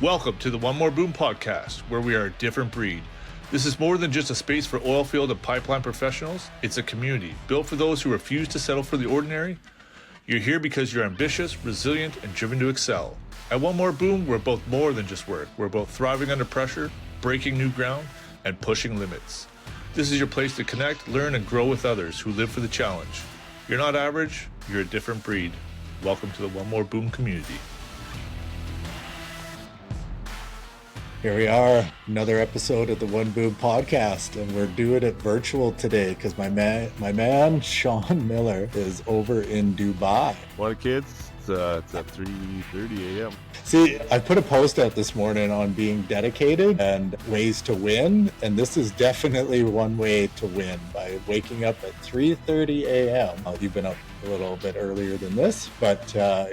Welcome to the One More Boom podcast, where we are a different breed. This is more than just a space for oilfield and pipeline professionals. It's a community built for those who refuse to settle for the ordinary. You're here because you're ambitious, resilient, and driven to excel. At One More Boom, we're both more than just work. We're both thriving under pressure, breaking new ground, and pushing limits. This is your place to connect, learn, and grow with others who live for the challenge. You're not average, you're a different breed. Welcome to the One More Boom community. Here we are, another episode of the One Boom podcast, and we're doing it virtual today because my man Shawn Miller is over in Dubai. Morning, kids. It's at 3:30 a.m. See, I put a post out this morning on being dedicated and ways to win, and this is definitely one way to win by waking up at 3:30 a.m. You've been up a little bit earlier than this, but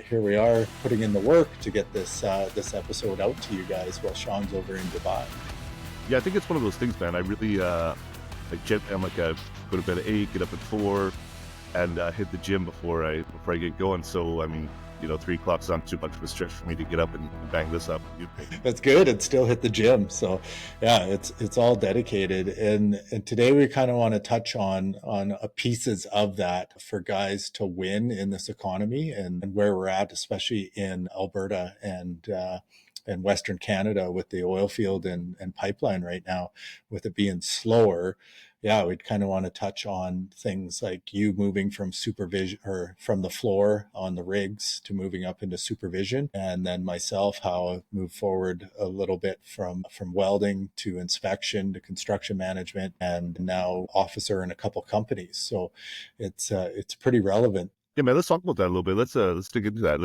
here we are putting in the work to get this episode out to you guys while Shawn's over in Dubai. Yeah, I think it's one of those things, man. I really I go to bed at 8, get up at 4, and hit the gym before I get going. So I mean, 3 o'clock's not too much of a stretch for me to get up and bang this up. That's good. And still hit the gym. So yeah, it's all dedicated. And today we kind of want to touch on pieces of that for guys to win in this economy and where we're at, especially in Alberta and Western Canada with the oil field and pipeline right now, with it being slower. Yeah, we'd kind of want to touch on things like you moving from supervision or from the floor on the rigs to moving up into supervision. And then myself, how I've moved forward a little bit from welding to inspection to construction management and now officer in a couple companies. So it's pretty relevant. Yeah, man, let's talk about that a little bit. Let's dig into that.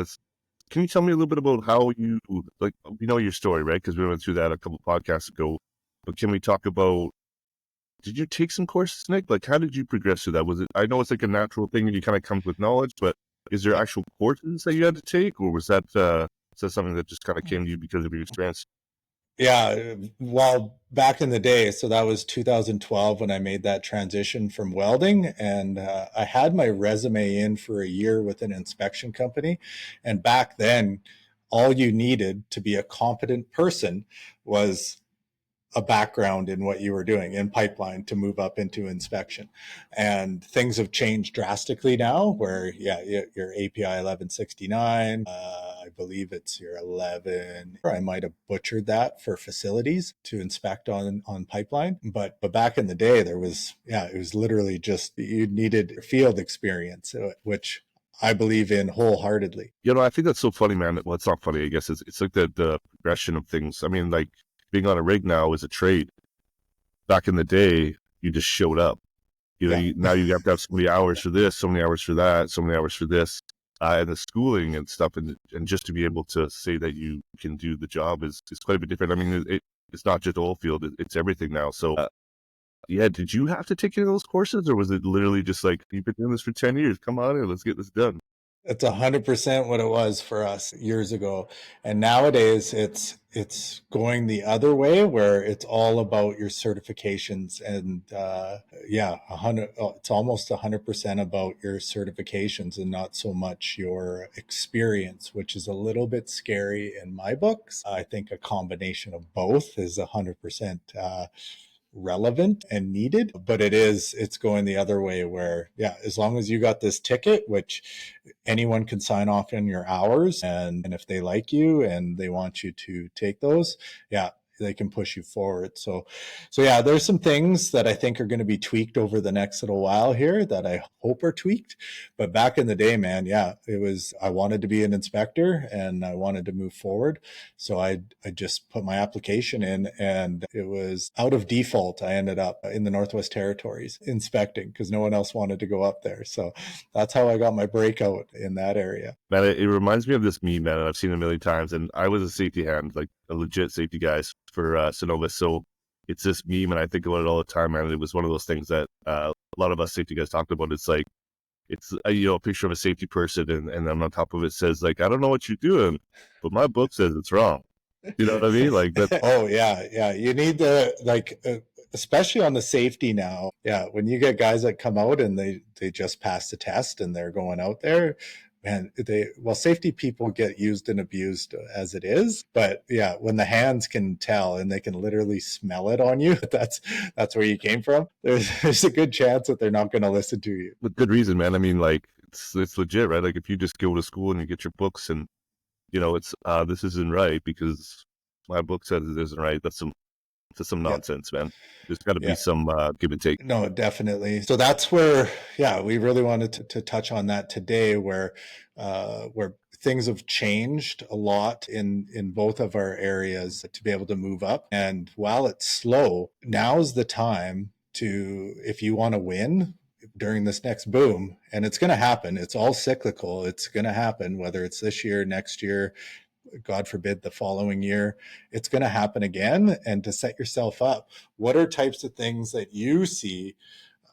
Can you tell me a little bit about how you, like, we know your story, right? Because we went through that a couple podcasts ago. But can we talk about, did you take some courses, Nick? Like, how did you progress through that? I know it's like a natural thing and you kind of come with knowledge, but is there actual courses that you had to take, or was that something that just kind of came to you because of your experience? Yeah, well, back in the day, so that was 2012 when I made that transition from welding, and I had my resume in for a year with an inspection company. And back then, all you needed to be a competent person was a background in what you were doing in pipeline to move up into inspection. And things have changed drastically now where, yeah, your API 1169, I believe it's your 11, I might have butchered that for facilities to inspect on pipeline. But back in the day, it was literally just, you needed field experience, which I believe in wholeheartedly. I think that's so funny, man. Well, it's not funny, I guess. It's like the progression of things. I mean, like, being on a rig now is a trade. Back in the day, you just showed up. Now you have to have so many hours for this, so many hours for that, so many hours for this, and the schooling and stuff, and just to be able to say that you can do the job is quite a bit different. I mean, it's not just oil field; it's everything now. So, did you have to take any of those courses, or was it literally just like, you've been doing this for 10 years? Come on in, let's get this done. It's 100% what it was for us years ago. And nowadays it's going the other way where it's all about your certifications and, it's almost 100% about your certifications and not so much your experience, which is a little bit scary in my books. I think a combination of both is 100%, relevant and needed, but it's going the other way where, yeah, as long as you got this ticket, which anyone can sign off in your hours, and if they like you and they want you to take those, yeah, they can push you forward. So yeah, there's some things that I think are going to be tweaked over the next little while here that I hope are tweaked. But back in the day, man, yeah, I wanted to be an inspector and I wanted to move forward. So I just put my application in, and it was out of default. I ended up in the Northwest Territories inspecting because no one else wanted to go up there. So that's how I got my breakout in that area. Man, it reminds me of this meme, man, and I've seen it a million times. And I was a safety hand, like a legit safety guy for Synovus. So it's this meme, and I think about it all the time, man. It was one of those things that a lot of us safety guys talked about. It's like, it's a picture of a safety person, and then on top of it says, like, I don't know what you're doing, but my book says it's wrong. You know what I mean? Like that. Oh yeah. You need to, especially on the safety now. Yeah. When you get guys that come out and they just passed the test and they're going out there, man, safety people get used and abused as it is, but yeah, when the hands can tell and they can literally smell it on you, that's where you came from. There's a good chance that they're not going to listen to you. With good reason, man. I mean, like it's legit, right? Like if you just go to school and you get your books and it's this isn't right because my book says it isn't right. That's some nonsense, man. There's got to be some give and take. No, definitely. So that's where, we really wanted to touch on that today, where things have changed a lot in both of our areas to be able to move up. And while it's slow, now's the time to, if you want to win during this next boom, and it's going to happen. It's all cyclical. It's going to happen, whether it's this year, next year, God forbid the following year, it's going to happen again. And to set yourself up, what are types of things that you see,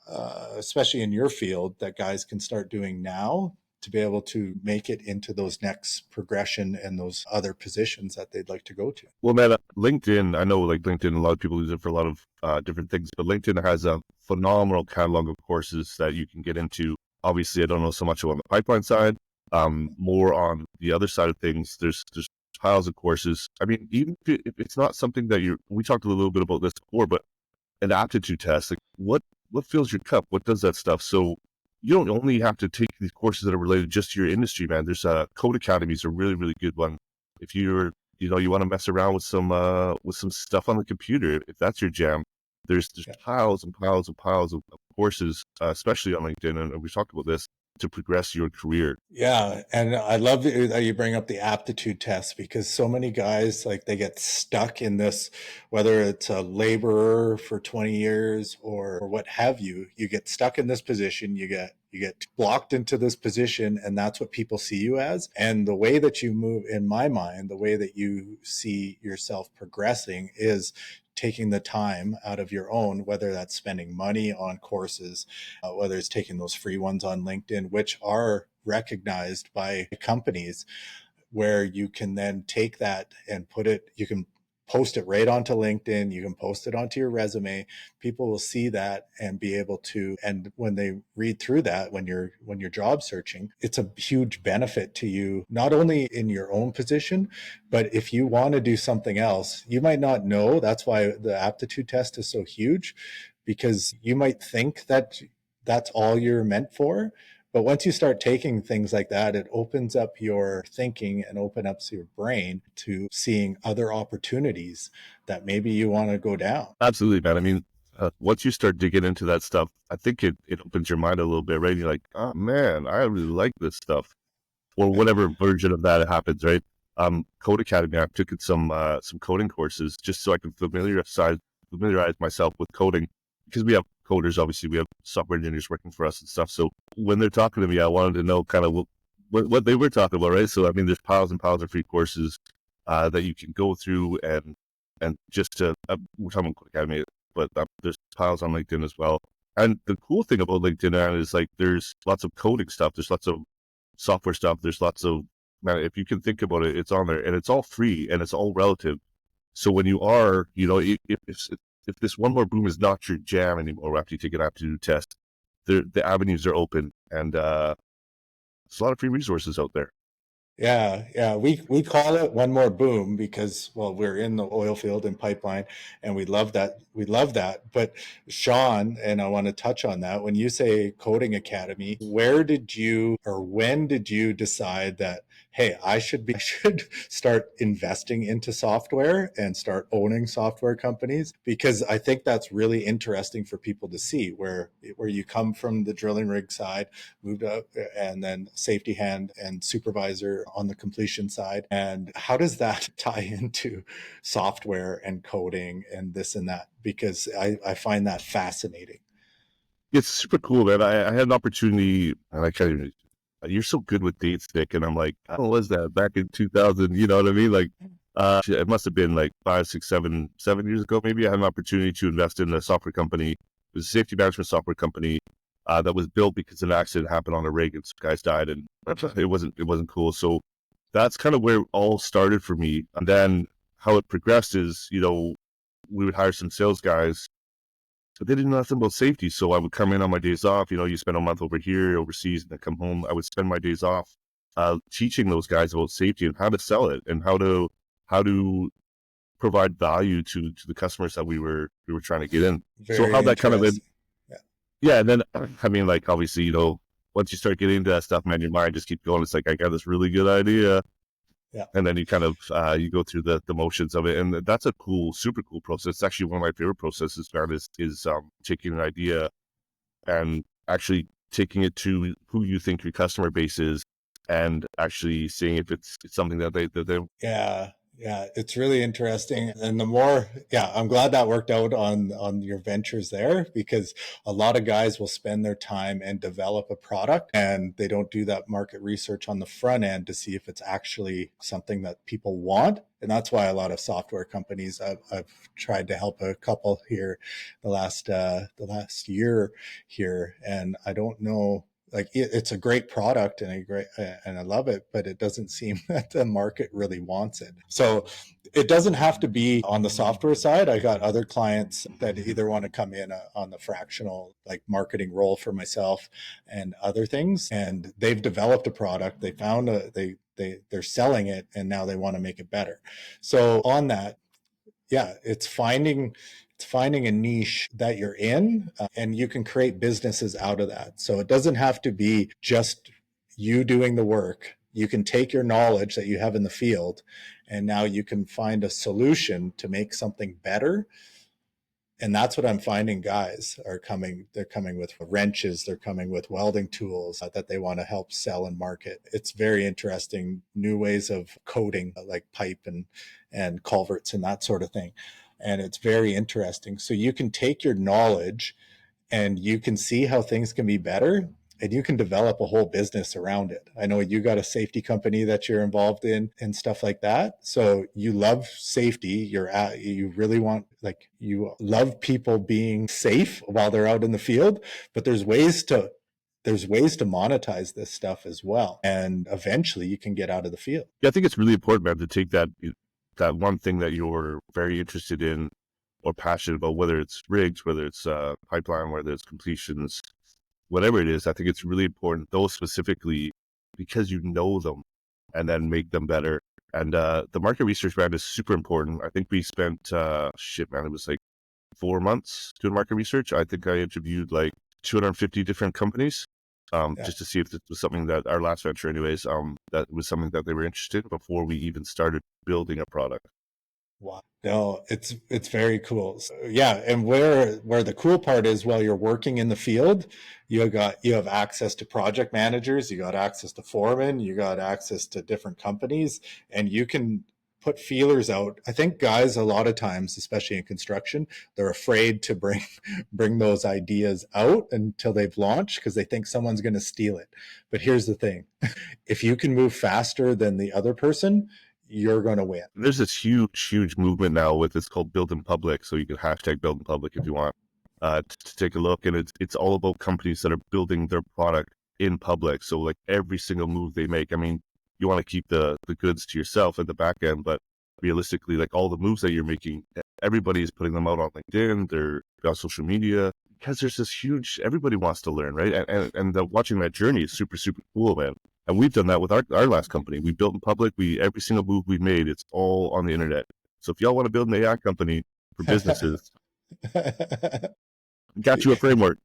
especially in your field, that guys can start doing now to be able to make it into those next progression and those other positions that they'd like to go to? Well, man, LinkedIn, I know like LinkedIn, a lot of people use it for a lot of different things, but LinkedIn has a phenomenal catalog of courses that you can get into. Obviously, I don't know so much on the pipeline side. More on the other side of things, there's piles of courses. I mean, even if it's not something that we talked a little bit about this before, but an aptitude test, like what fills your cup? What does that stuff? So you don't only have to take these courses that are related just to your industry, man. There's Code Academy is a really, really good one. If you want to mess around with some stuff on the computer, if that's your jam, there's piles and piles and piles of courses, especially on LinkedIn, and we talked about this, to progress your career. Yeah. And I love that you bring up the aptitude test, because so many guys, like, they get stuck in this, whether it's a laborer for 20 years or what have you, you get stuck in this position, you get blocked into this position, and that's what people see you as. And the way that you move, in my mind, the way that you see yourself progressing is taking the time out of your own, whether that's spending money on courses, whether it's taking those free ones on LinkedIn, which are recognized by companies, where you can then take that and you can post it right onto LinkedIn. You can post it onto your resume. People will see that and be able to, and when they read through that, when you're job searching, it's a huge benefit to you, not only in your own position, but if you want to do something else, you might not know. That's why the aptitude test is so huge, because you might think that that's all you're meant for. But once you start taking things like that, it opens up your thinking and opens up your brain to seeing other opportunities that maybe you want to go down. Absolutely, man. I mean, once you start digging into that stuff, I think it opens your mind a little bit, right? You're like, oh man, I really like this stuff, or whatever version of that happens, right? Code Academy, I took some coding courses just so I can familiarize myself with coding, because we have coders, obviously we have software engineers working for us and stuff. So when they're talking to me, I wanted to know kind of what they were talking about, right? So I mean, there's piles and piles of free courses that you can go through, and just to we're talking about Code Academy, but there's piles on LinkedIn as well. And the cool thing about LinkedIn is, like, there's lots of coding stuff, there's lots of software stuff, there's lots of, man, if you can think about it, it's on there, and it's all free and it's all relative. So when you are, if this one more boom is not your jam anymore after you take an aptitude test, the avenues are open, and there's a lot of free resources out there. Yeah. We call it one more boom because, well, we're in the oil field and pipeline, and we love that. But Shawn, and I want to touch on that. When you say Coding Academy, when did you decide that, hey, I should start investing into software and start owning software companies? Because I think that's really interesting for people to see, where you come from the drilling rig side, moved up, and then safety hand and supervisor on the completion side. And how does that tie into software and coding and this and that? Because I find that fascinating. It's super cool, man. I had an opportunity, and I can't even, you're so good with dates, Nick. And I'm like, how was that back in 2000? You know what I mean? Like, it must have been like 5, 6, 7 years ago. Maybe I had an opportunity to invest in a software company. It was a safety management software company that was built because an accident happened on a rig and some guys died, and it wasn't cool. So that's kind of where it all started for me. And then how it progressed is, we would hire some sales guys, but they didn't know nothing about safety. So I would come in on my days off. You spend a month over here, overseas, and then come home. I would spend my days off teaching those guys about safety and how to sell it and how to provide value to the customers that we were trying to get in. So Very how that kind of interesting. yeah, and then I mean, like, obviously, once you start getting into that stuff, man, your mind just keeps going. It's like, I got this really good idea. Yeah. And then you kind of, you go through the motions of it. And that's a cool, super cool process. It's actually one of my favorite processes, man, is taking an idea and actually taking it to who you think your customer base is and actually seeing if it's something that they Yeah, it's really interesting. And the more, I'm glad that worked out on your ventures there, because a lot of guys will spend their time and develop a product and they don't do that market research on the front end to see if it's actually something that people want. And that's why a lot of software companies, I've tried to help a couple here the last year here, and I don't know, like, it's a great product and and I love it, but it doesn't seem that the market really wants it. So it doesn't have to be on the software side. I got other clients that either want to come in on the fractional, like, marketing role for myself and other things, and they've developed a product. They found they're selling it, and now they want to make it better. So on that, it's finding a niche that you're in, and you can create businesses out of that. So it doesn't have to be just you doing the work. You can take your knowledge that you have in the field, and now you can find a solution to make something better. And that's what I'm finding. Guys they're coming with wrenches, they're coming with welding tools that they want to help sell and market. It's very interesting, new ways of coating, like pipe and culverts and that sort of thing. And it's very interesting. So you can take your knowledge and you can see how things can be better, and you can develop a whole business around it. I know you got a safety company that you're involved in and stuff like that. So you love safety. You really want, like, you love people being safe while they're out in the field, but there's ways to monetize this stuff as well. And eventually you can get out of the field. Yeah, I think it's really important, man, to take that one thing that you're very interested in or passionate about, whether it's rigs, whether it's pipeline, whether it's completions, whatever it is. I think it's really important, those specifically, because you know them, and then make them better. And the market research, man, is super important. I think we spent, man, it was like 4 months doing market research. I think I interviewed like 250 different companies. Just to see if this was something that our last venture anyways, that was something that they were interested in before we even started building a product. Wow. No, it's very cool. So, and where the cool part is, while you're working in the field, you have access to project managers, you got access to foremen, you got access to different companies, and you can put feelers out. I think guys, a lot of times, especially in construction, they're afraid to bring those ideas out until they've launched, because they think someone's going to steal it. But here's the thing. If you can move faster than the other person, you're going to win. There's this huge movement now with, it's called Build in Public. So you can hashtag Build in Public if you want to take a look. And it's all about companies that are building their product in public. So like every single move they make, I mean, you want to keep the goods to yourself at the back end, but realistically, like all the moves that you're making, everybody is putting them out on LinkedIn, they're on social media, because there's this huge, everybody wants to learn, right? And watching that journey is super cool, man. And we've done that with our last company. We built in public. Every single move we've made, it's all on the internet. So if y'all want to build an AI company for businesses, got you a framework.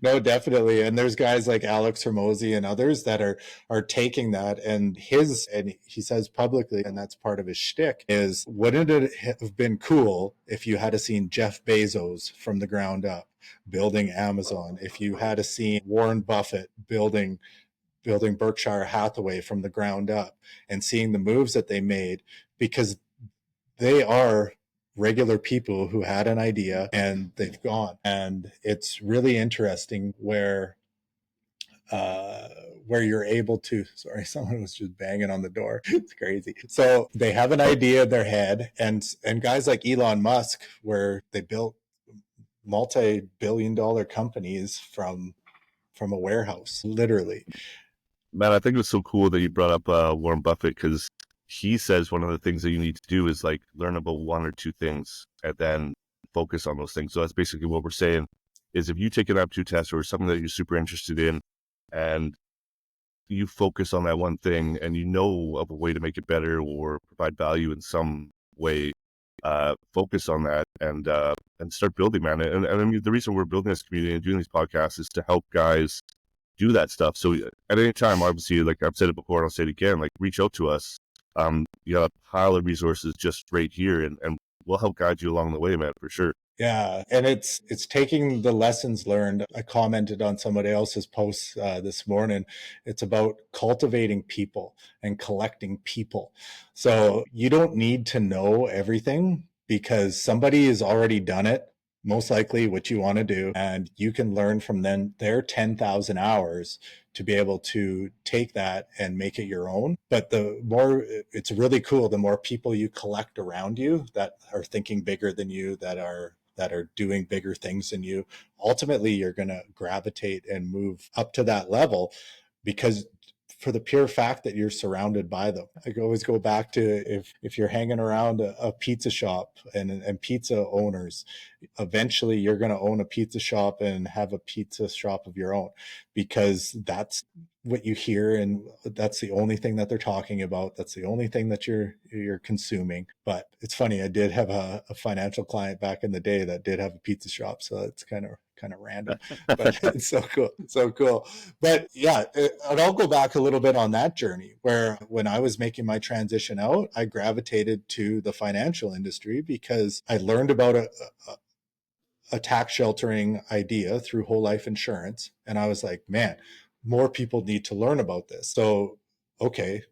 No, definitely. And there's guys like Alex Hermosi and others that are taking that, and he says publicly, and that's part of his shtick, is, wouldn't it have been cool if you had seen Jeff Bezos from the ground up building Amazon, if you had seen Warren Buffett building Berkshire Hathaway from the ground up, and seeing the moves that they made, because they are regular people who had an idea and they've gone. And it's really interesting where you're able to, sorry, someone was just banging on the door. It's crazy. So they have an idea in their head, and guys like Elon Musk, where they built multi-billion-dollar companies from a warehouse, literally. Man, I think it was so cool that you brought up Warren Buffett, because he says one of the things that you need to do is like learn about one or two things and then focus on those things. So that's basically what we're saying, is if you take an aptitude test or something that you're super interested in, and you focus on that one thing and you know of a way to make it better or provide value in some way, focus on that and start building, man. And I mean, the reason we're building this community and doing these podcasts is to help guys do that stuff. So at any time, obviously, like I've said it before and I'll say it again, like reach out to us. You got a pile of resources just right here, and we'll help guide you along the way, man, for sure. Yeah, and it's taking the lessons learned. I commented on somebody else's post this morning. It's about cultivating people and collecting people. So you don't need to know everything because somebody has already done it, most likely what you want to do, and you can learn from them their 10,000 hours to be able to take that and make it your own. But the more, it's really cool, the more people you collect around you that are thinking bigger than you, that are doing bigger things than you, ultimately you're going to gravitate and move up to that level because for the pure fact that you're surrounded by them. I always go back to if you're hanging around a pizza shop and pizza owners, eventually you're going to own a pizza shop and have a pizza shop of your own because that's what you hear and that's the only thing that they're talking about. That's the only thing that you're consuming. But it's funny, I did have a financial client back in the day that did have a pizza shop, so it's kind of random, but it's so cool. But yeah, and I'll go back a little bit on that journey where when I was making my transition out, I gravitated to the financial industry because I learned about a tax sheltering idea through whole life insurance. And I was like, man, more people need to learn about this. So, okay,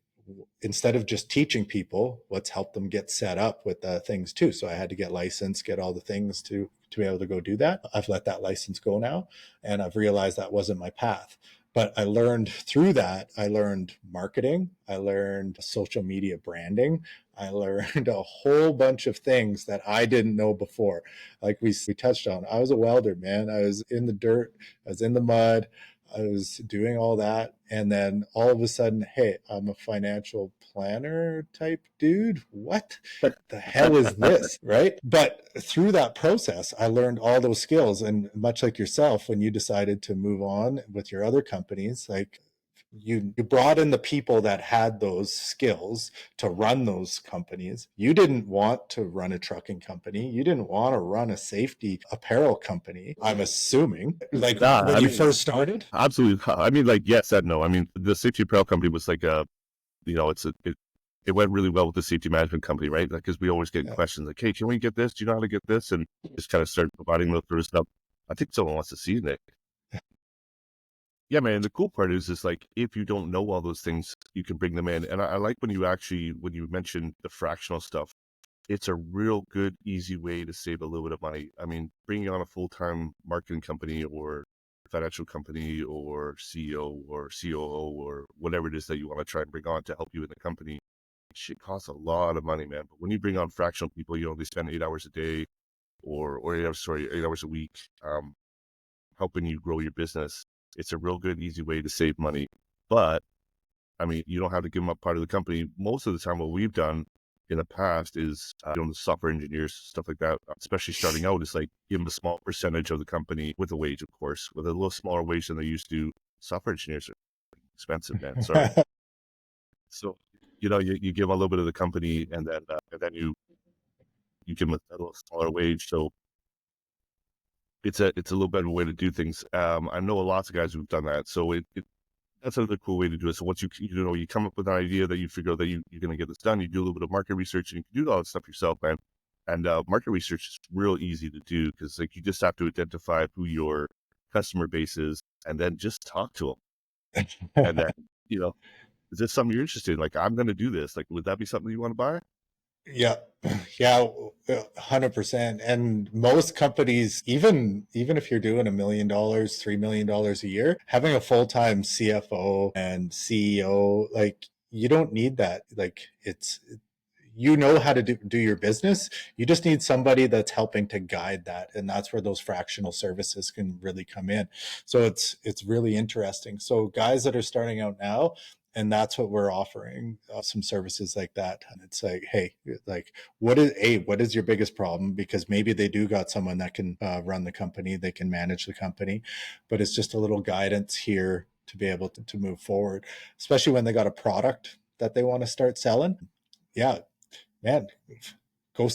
instead of just teaching people, let's help them get set up with things too. So I had to get licensed, get all the things to be able to go do that. I've let that license go now, and I've realized that wasn't my path. But I learned through that, I learned marketing, I learned social media branding, I learned a whole bunch of things that I didn't know before. Like we touched on, I was a welder, man. I was in the dirt, I was in the mud, I was doing all that. And then all of a sudden, hey, I'm a financial planner type dude. What the hell is this? Right. But through that process, I learned all those skills. And much like yourself, when you decided to move on with your other companies, like you brought in the people that had those skills to run those companies. You didn't want to run a trucking company. You didn't want to run a safety apparel company, I'm assuming, like when you first started. Absolutely. I mean, like, yes and no. I mean, the safety apparel company was like it went really well with the safety management company, right? Because we always get questions like, hey, can we get this? Do you know how to get this? And just kind of start providing those sort of stuff. I think someone wants to see Nick. Yeah, man. The cool part is like, if you don't know all those things, you can bring them in. And I like when you mentioned the fractional stuff, it's a real good, easy way to save a little bit of money. I mean, bringing on a full-time marketing company or financial company or CEO or COO or whatever it is that you want to try and bring on to help you in the company, shit costs a lot of money, man. But when you bring on fractional people, they spend 8 hours a day or 8 hours a week, helping you grow your business. It's a real good, easy way to save money. But I mean, you don't have to give them up part of the company. Most of the time, what we've done in the past is, the software engineers, stuff like that, especially starting out, is like give them a small percentage of the company with a wage, of course, with a little smaller wage than they used to. Software engineers are expensive, man. Sorry. So, you give them a little bit of the company and then you give them a little smaller wage. So it's a little better way to do things. I know lots of guys who've done that. So that's another cool way to do it. So once you come up with an idea that you figure out that you're going to get this done, you do a little bit of market research and you can do all that stuff yourself, man. And market research is real easy to do because like you just have to identify who your customer base is and then just talk to them. And then, is this something you're interested in? Like, I'm going to do this. Like, would that be something you want to buy? Yeah, yeah, 100%. And most companies, even if you're doing $1 million, $3 million a year, having a full-time CFO and CEO, like you don't need that. Like you know how to do your business. You just need somebody that's helping to guide that. And that's where those fractional services can really come in. So it's really interesting. So guys that are starting out now, and that's what we're offering, some services like that. And it's like, hey, like, what is your biggest problem? Because maybe they do got someone that can run the company, they can manage the company, but it's just a little guidance here to be able to move forward, especially when they got a product that they want to start selling. Yeah, man, go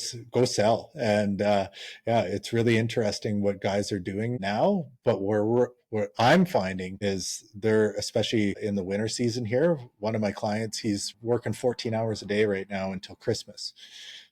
sell. And yeah, it's really interesting what guys are doing now. But what I'm finding is they're, especially in the winter season here, one of my clients, he's working 14 hours a day right now until Christmas.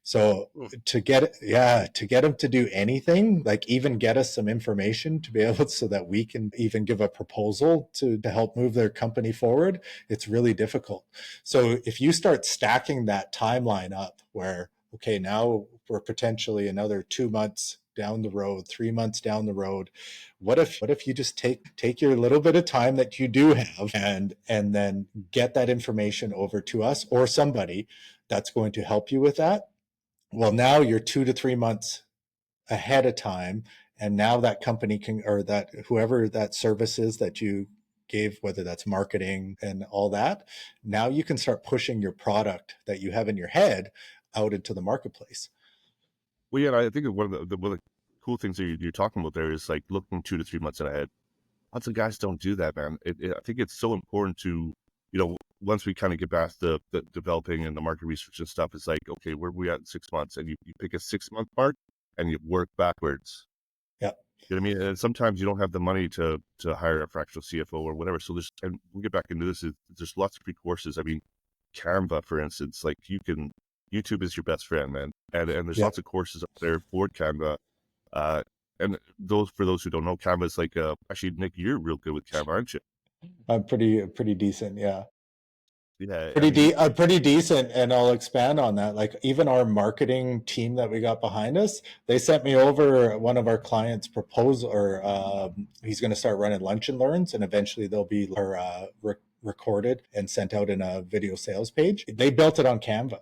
So to get him to do anything, like even get us some information to be able so that we can even give a proposal to help move their company forward, it's really difficult. So if you start stacking that timeline up where, okay, now we're potentially another 2 months down the road, 3 months down the road, what if you just take your little bit of time that you do have and then get that information over to us or somebody that's going to help you with that. Well, now you're 2 to 3 months ahead of time. And now that company can, or that whoever that service is that you gave, whether that's marketing and all that, now you can start pushing your product that you have in your head out into the marketplace. Well, yeah, I think one of the cool things that you're talking about there is like looking 2 to 3 months ahead. Lots of guys don't do that, man. I think it's so important to, once we kind of get past the developing and the market research and stuff, it's like, okay, where are we at in 6 months? And you pick a 6 month mark and you work backwards. Yeah. You know what I mean? And sometimes you don't have the money to hire a fractional CFO or whatever. So and we'll get back into this, there's lots of free courses. I mean, Canva, for instance, like YouTube is your best friend, man. And there's lots of courses up there for Canva. And for those who don't know, Canva is like, actually, Nick, you're real good with Canva, aren't you? I'm pretty decent. Yeah. Yeah. Pretty decent. And I'll expand on that. Like even our marketing team that we got behind us, they sent me over one of our clients' proposal, or he's going to start running lunch and learns, and eventually they'll be recorded and sent out in a video sales page. They built it on Canva.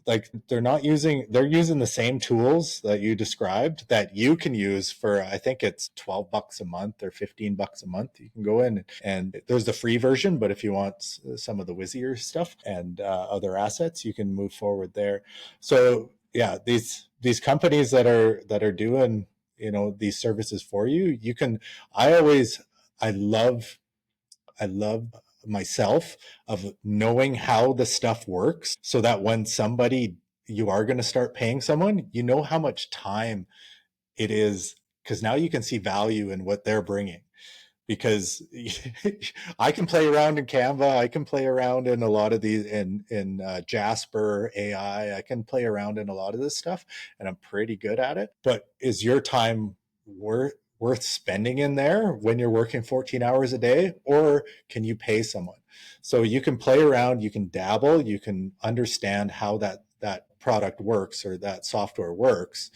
Like they're using the same tools that you described that you can use for, I think it's $12 a month or $15 a month. You can go in and there's the free version, but if you want some of the whizzier stuff and other assets, you can move forward there. So yeah, these companies that are doing, these services for you, you can, I love myself of knowing how the stuff works so that when you are going to start paying someone, you know how much time it is, because now you can see value in what they're bringing. Because I can play around in Canva, I can play around in a lot of these in Jasper AI, I can play around in a lot of this stuff, and I'm pretty good at it. But is your time worth spending in there when you're working 14 hours a day, or can you pay someone? So you can play around, you can dabble, you can understand how that product works or that software works,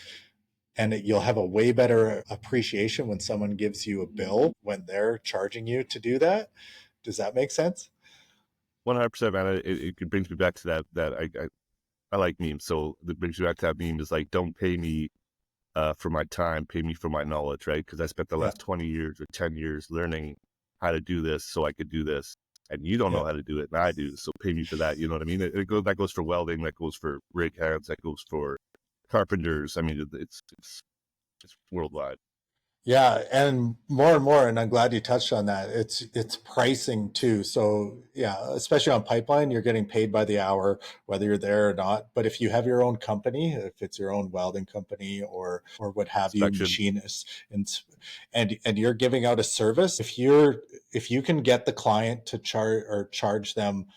and you'll have a way better appreciation when someone gives you a bill when they're charging you to do that. Does that make sense? 100%, man. It brings me back to that I like memes. So it brings me back to that meme is like, don't pay me for my time, pay me for my knowledge, right? Because I spent the last 20 years or 10 years learning how to do this so I could do this. And you don't know how to do it, and I do. So pay me for that. You know what I mean? That goes for welding, that goes for rig hands, that goes for carpenters. I mean, it's worldwide. Yeah, and more, and I'm glad you touched on that. It's pricing too. So yeah, especially on pipeline, you're getting paid by the hour, whether you're there or not. But if you have your own company, if it's your own welding company or what have you, machinists, and you're giving out a service, if you can get the client to charge them,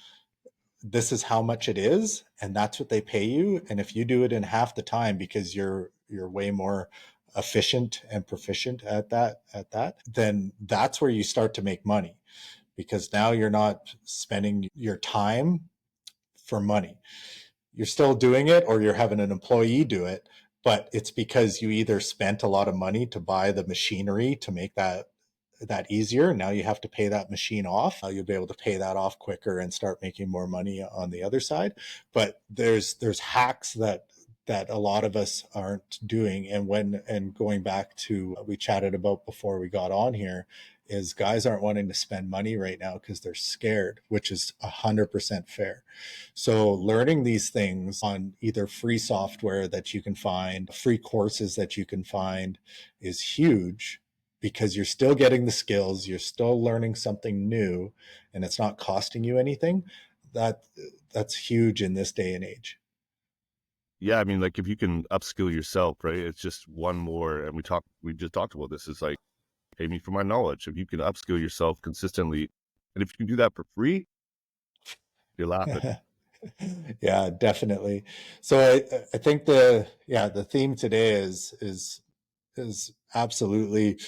this is how much it is, and that's what they pay you. And if you do it in half the time because you're way more efficient and proficient at that, then that's where you start to make money, because now you're not spending your time for money. You're still doing it, or you're having an employee do it, but it's because you either spent a lot of money to buy the machinery to make that easier. Now you have to pay that machine off. You'll be able to pay that off quicker and start making more money on the other side. But there's hacks that a lot of us aren't doing. And going back to what we chatted about before we got on here, is guys aren't wanting to spend money right now because they're scared, which is 100% fair. So learning these things on either free software that you can find, free courses that you can find, is huge. because you're still getting the skills, you're still learning something new, and it's not costing you anything. That that's huge in this day and age. Yeah, I mean, like if you can upskill yourself, right? It's just one more, and we just talked about this. It's like pay me for my knowledge. If you can upskill yourself consistently, and if you can do that for free, you're laughing. Yeah, definitely. So I think the theme today is absolutely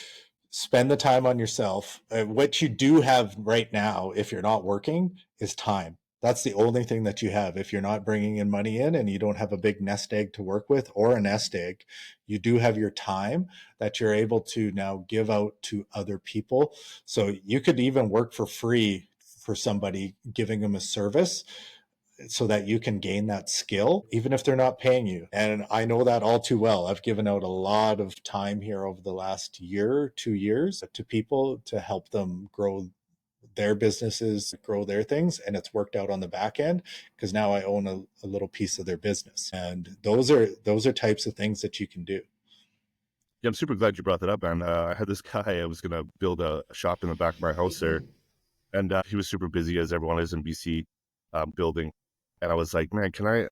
spend the time on yourself. What you do have right now, if you're not working, is time. That's the only thing that you have. If you're not bringing in money in and you don't have a big nest egg to work with or a nest egg, you do have your time that you're able to now give out to other people. So you could even work for free for somebody, giving them a service so that you can gain that skill, even if they're not paying you. And I know that all too well. I've given out a lot of time here over the last year, 2 years to people to help them grow their businesses, grow their things. And it's worked out on the back end because now I own a little piece of their business. And those are types of things that you can do. Yeah, I'm super glad you brought that up, man. I had this guy, I was going to build a shop in the back of my house there, and he was super busy as everyone is in BC building. And I was like, man, I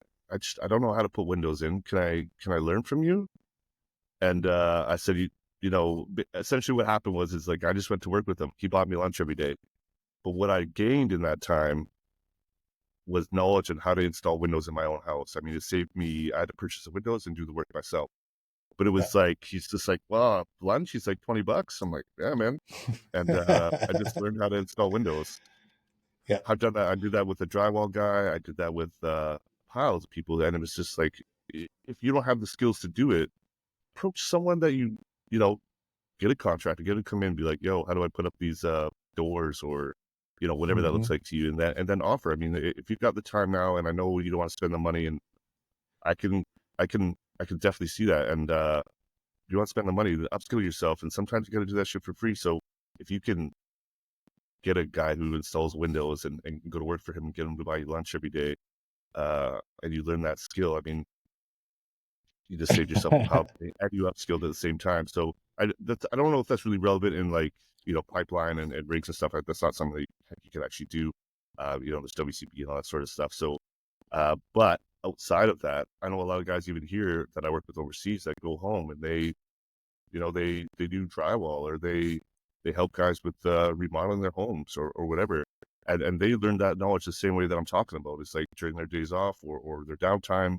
don't know how to put windows in. Can I learn from you? And I said, essentially what happened is like, I just went to work with him. He bought me lunch every day. But what I gained in that time was knowledge on how to install windows in my own house. I mean, it saved me, I had to purchase the windows and do the work myself. But it was like, he's just like, well, lunch, he's like $20. I'm like, yeah, man. And I just learned how to install windows. Yeah. I've done that. I did that with a drywall guy. I did that with piles of people. And it was just like, if you don't have the skills to do it, approach someone that you know, get a contractor, get him to come in and be like, yo, how do I put up these doors or, whatever that looks like to you, and then offer. I mean, if you've got the time now, and I know you don't want to spend the money, and I can definitely see that. And if you want to spend the money, upskill yourself, and sometimes you got to do that shit for free. So if you can get a guy who installs windows and go to work for him and get him to buy you lunch every day, and you learn that skill, I mean, you just saved yourself a pound and you upskilled at the same time. So I don't know if that's really relevant in like, pipeline and rigs and stuff. That's not something that you can actually do. There's WCB and all that sort of stuff. So, but outside of that, I know a lot of guys even here that I work with overseas that go home and they do drywall, or they help guys with remodeling their homes or whatever. And they learn that knowledge the same way that I'm talking about. It's like during their days off or their downtime,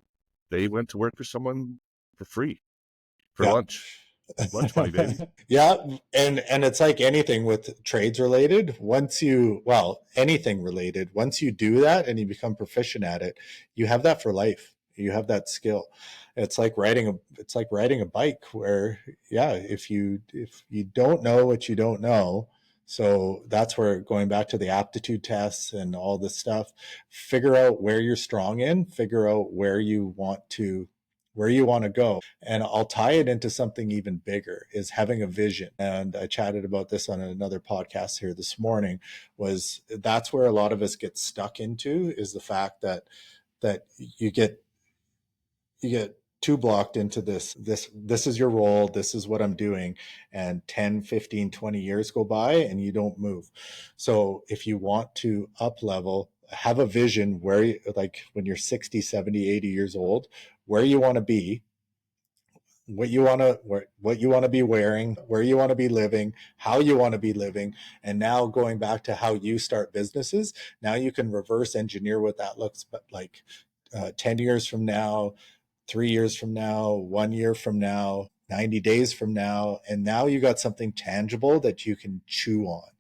they went to work for someone for free for Yeah. lunch money, baby. Yeah, and it's like anything with trades related. Anything related, once you do that and you become proficient at it, you have that for life. You have that skill. It's like riding a bike where, yeah, if you don't know what you don't know, so that's where, going back to the aptitude tests and all this stuff, figure out where you're strong in, figure out where you want to go. And I'll tie it into something even bigger, is having a vision. And I chatted about this on another podcast here this morning. That's where a lot of us get stuck into, is the fact that you get too blocked into this is your role, this is what I'm doing, and 10, 15, 20 years go by and you don't move. So if you want to up level, have a vision where like when you're 60, 70, 80 years old, where you want to be, what you want to be wearing, where you want to be living, how you want to be living. And now, going back to how you start businesses, now you can reverse engineer what that looks like 10 years from now, 3 years from now, 1 year from now, 90 days from now. And now you got something tangible that you can chew on.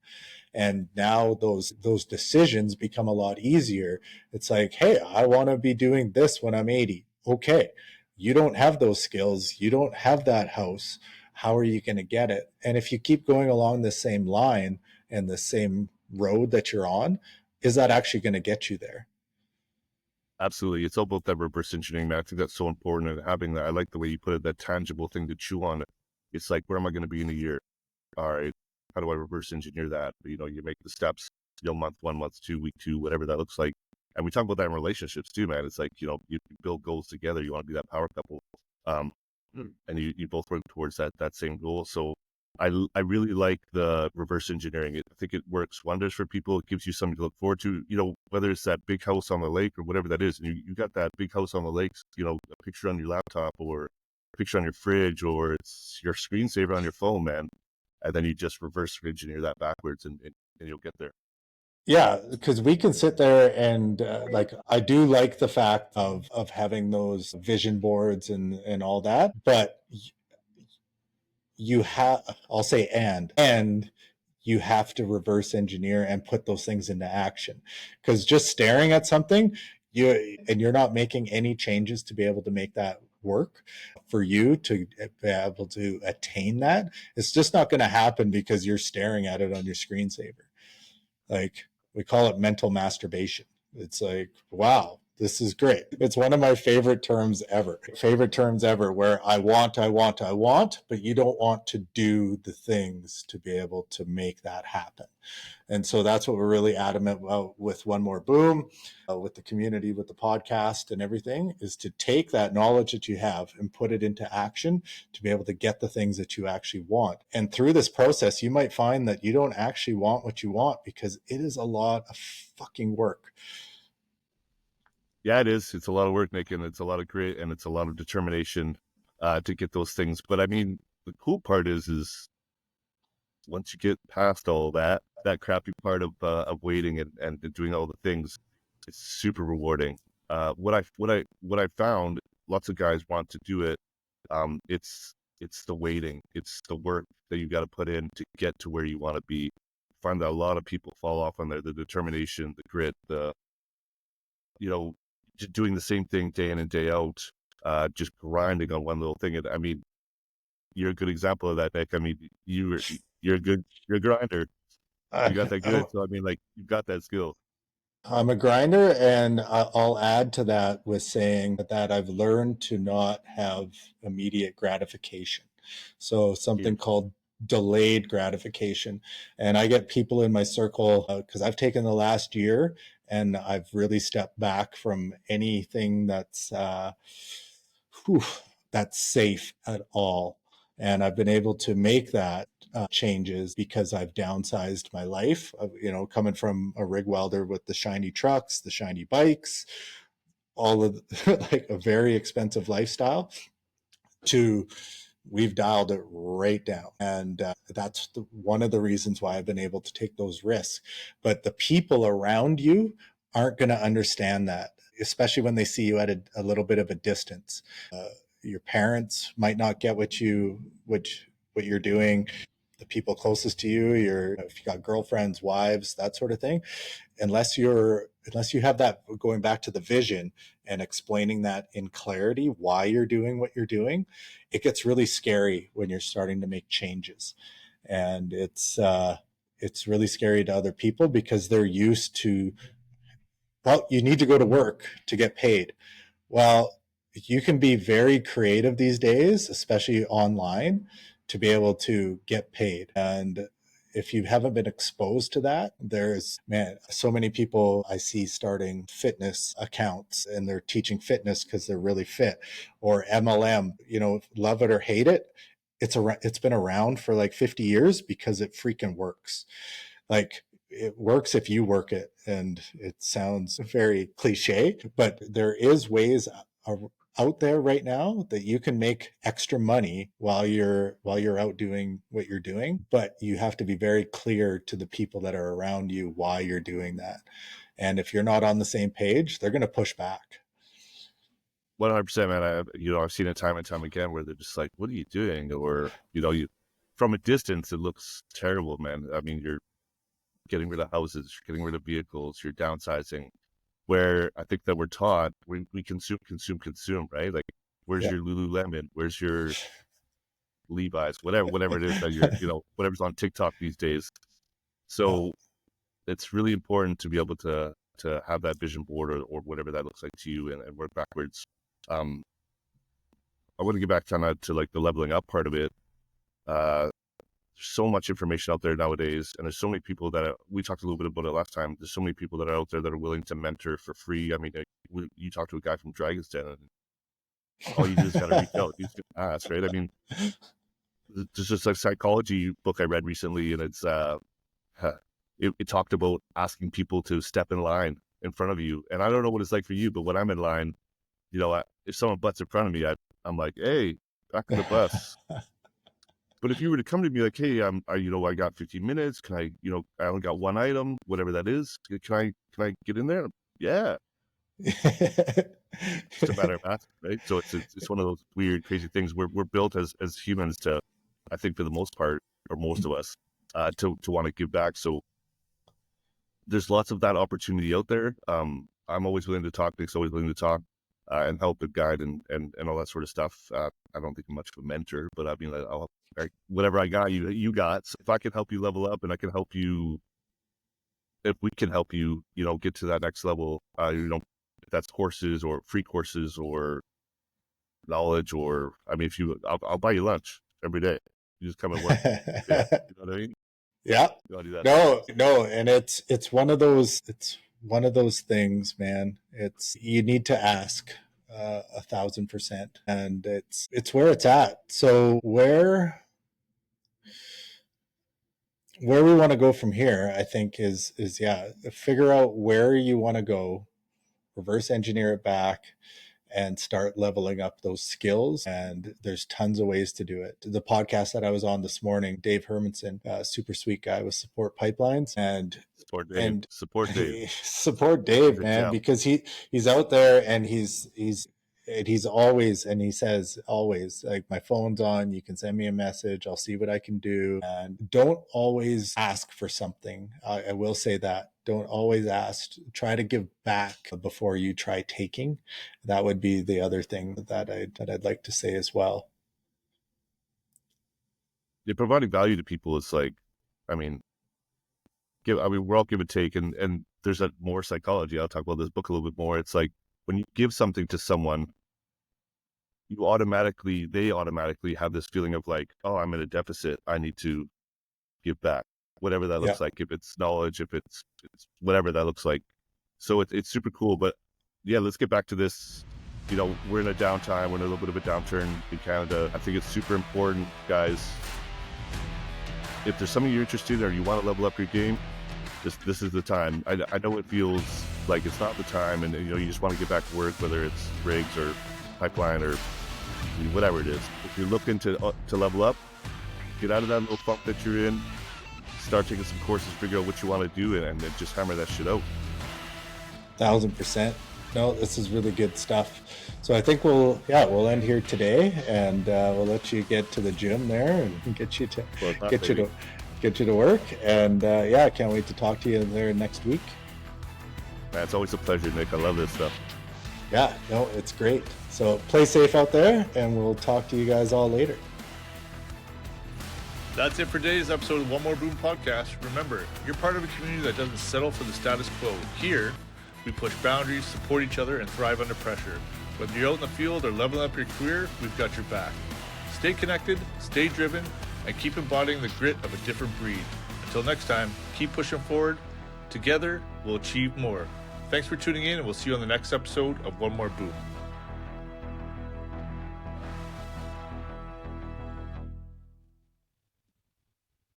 And now those decisions become a lot easier. It's like, hey, I want to be doing this when I'm 80. Okay, you don't have those skills, you don't have that house, how are you going to get it? And if you keep going along the same line and the same road that you're on, is that actually going to get you there? Absolutely. It's all about that reverse engineering, man. I think that's so important. And having that, I like the way you put it, that tangible thing to chew on. It's like, where am I going to be in a year? All right, how do I reverse engineer that? You make the steps, month one, month two, week two, whatever that looks like. And we talk about that in relationships too, man. It's like, you build goals together. You want to be that power couple. And you both work towards that same goal. So I really like the reverse engineering. I think it works wonders for people. It gives you something to look forward to, whether it's that big house on the lake or whatever that is. And you got that big house on the lake, a picture on your laptop or a picture on your fridge, or it's your screensaver on your phone, man. And then you just reverse engineer that backwards and you'll get there. Yeah, because we can sit there and like I do like the fact of having those vision boards and all that, but you have, I'll say and you have to reverse engineer and put those things into action, because just staring at something, you're not making any changes to be able to make that work for you to be able to attain that. It's just not going to happen because you're staring at it on your screensaver. Like, we call it mental masturbation. It's like, wow, this is great. It's one of my favorite terms ever. Favorite terms ever, where I want, but you don't want to do the things to be able to make that happen. And so that's what we're really adamant about with One More Boom, with the community, with the podcast and everything, is to take that knowledge that you have and put it into action to be able to get the things that you actually want. And through this process, you might find that you don't actually want what you want, because it is a lot of fucking work. Yeah, it is. It's a lot of work, Nick, and it's a lot of grit and it's a lot of determination to get those things. But I mean, the cool part is once you get past all that crappy part of waiting and doing all the things, it's super rewarding. What I found, lots of guys want to do it. It's the waiting, it's the work that you got to put in to get to where you want to be. Find that a lot of people fall off on the determination, the grit, just doing the same thing day in and day out, just grinding on one little thing. And I mean, you're a good example of that, Nick. I mean, you're a grinder. You got that good. So I mean, like, you've got that skill. I'm a grinder, and I'll add to that with saying that I've learned to not have immediate gratification. So something Huge. called delayed gratification. And I get people in my circle, because I've taken the last year and I've really stepped back from anything that's safe at all. And I've been able to make that changes because I've downsized my life. Coming from a rig welder with the shiny trucks, the shiny bikes, all of like a very expensive lifestyle, to we've dialed it right down. And that's one of the reasons why I've been able to take those risks. But the people around you aren't going to understand that, especially when they see you at a little bit of a distance. Your parents might not get what you're doing. The people closest to you, if you got girlfriends, wives, that sort of thing, unless you have that, going back to the vision and explaining that in clarity, why you're doing what you're doing, it gets really scary when you're starting to make changes. And it's really scary to other people because they're used to, well, you need to go to work to get paid. Well, you can be very creative these days, especially online, to be able to get paid. And if you haven't been exposed to that, so many people I see starting fitness accounts and they're teaching fitness because they're really fit, or MLM, love it or hate it. It's been around for like 50 years because it freaking works. Like, it works if you work it. And it sounds very cliche, but there is ways out there right now that you can make extra money while you're out doing what you're doing. But you have to be very clear to the people that are around you why you're doing that. And if you're not on the same page, they're going to push back. 100%, man. I've seen it time and time again where they're just like, "What are you doing?" Or you from a distance, it looks terrible, man. I mean, you're getting rid of houses, you're getting rid of vehicles, you're downsizing. Where I think that we're taught, we consume, right? Like, where's Yeah. your Lululemon? Where's your Levi's? Whatever it is that whatever's on TikTok these days. So it's really important to be able to have that vision board or whatever that looks like to you and work backwards. I want to get back to like the leveling up part of it. There's so much information out there nowadays, and there's so many people that we talked a little bit about it last time. There's so many people that are out there that are willing to mentor for free. I mean, you talk to a guy from Dragon's Den, and all you do is got to reach out. You just ask, right? I mean, there's just a psychology book I read recently, and it talked about asking people to step in line in front of you. And I don't know what it's like for you, but when I'm in line, if someone butts in front of me, I'm like, hey, back of the bus. But if you were to come to me like, hey, I got 15 minutes. Can I, I only got one item, whatever that is. Can I get in there? Yeah. Just a matter of asking, right? So it's one of those weird, crazy things. We're built as humans to, I think for the most part, or most of us, to want to give back. So there's lots of that opportunity out there. I'm always willing to talk. Nick's always willing to talk and help and guide and all that sort of stuff. I don't think I'm much of a mentor, but I mean, whatever I got, you got. So if I can help you level up, and I can help you, if we can help you, get to that next level, if that's courses or free courses or knowledge, or I mean, I'll buy you lunch every day. You just come and work. Yeah, you know what I mean? Yeah. You gotta do that. No, and it's one of those things, man. You need to ask 1,000%, and it's where it's at. So where we want to go from here, I think is figure out where you want to go, reverse engineer it back, and start leveling up those skills. And there's tons of ways to do it. The podcast that I was on this morning, Dave Hermanson, super sweet guy with Support Pipelines, and support Dave, man, because he's out there, and he's always, and he says always, like, my phone's on, you can send me a message, I'll see what I can do. And don't always ask for something. I will say that. Don't always ask. Try to give back before you try taking. That would be the other thing that I'd like to say as well. Yeah, providing value to people is like, I mean, we're all give and take, and there's that more psychology. I'll talk about this book a little bit more. It's like when you give something to someone, they automatically have this feeling of like, oh, I'm in a deficit. I need to give back, whatever that looks like. If it's knowledge, if it's whatever that looks like. So it's super cool. But yeah, let's get back to this. We're in a downtime. We're in a little bit of a downturn in Canada. I think it's super important, guys. If there's something you're interested in or you want to level up your game, this is the time. I know it feels like it's not the time, and you just want to get back to work, whether it's rigs or pipeline or whatever it is. If you're looking to level up, get out of that little funk that you're in, start taking some courses, figure out what you want to do, and then just hammer that shit out. 1,000%. No, this is really good stuff. So I think we'll end here today, and we'll let you get to the gym there and get you to work. And I can't wait to talk to you there next week. Man, it's always a pleasure, Nick. I love this stuff. Yeah, no, it's great. So play safe out there, and we'll talk to you guys all later. That's it for today's episode of One More Boom Podcast. Remember, you're part of a community that doesn't settle for the status quo. Here, we push boundaries, support each other, and thrive under pressure. Whether you're out in the field or leveling up your career, we've got your back. Stay connected, stay driven, and keep embodying the grit of a different breed. Until next time, keep pushing forward. Together, we'll achieve more. Thanks for tuning in, and we'll see you on the next episode of One More Boom.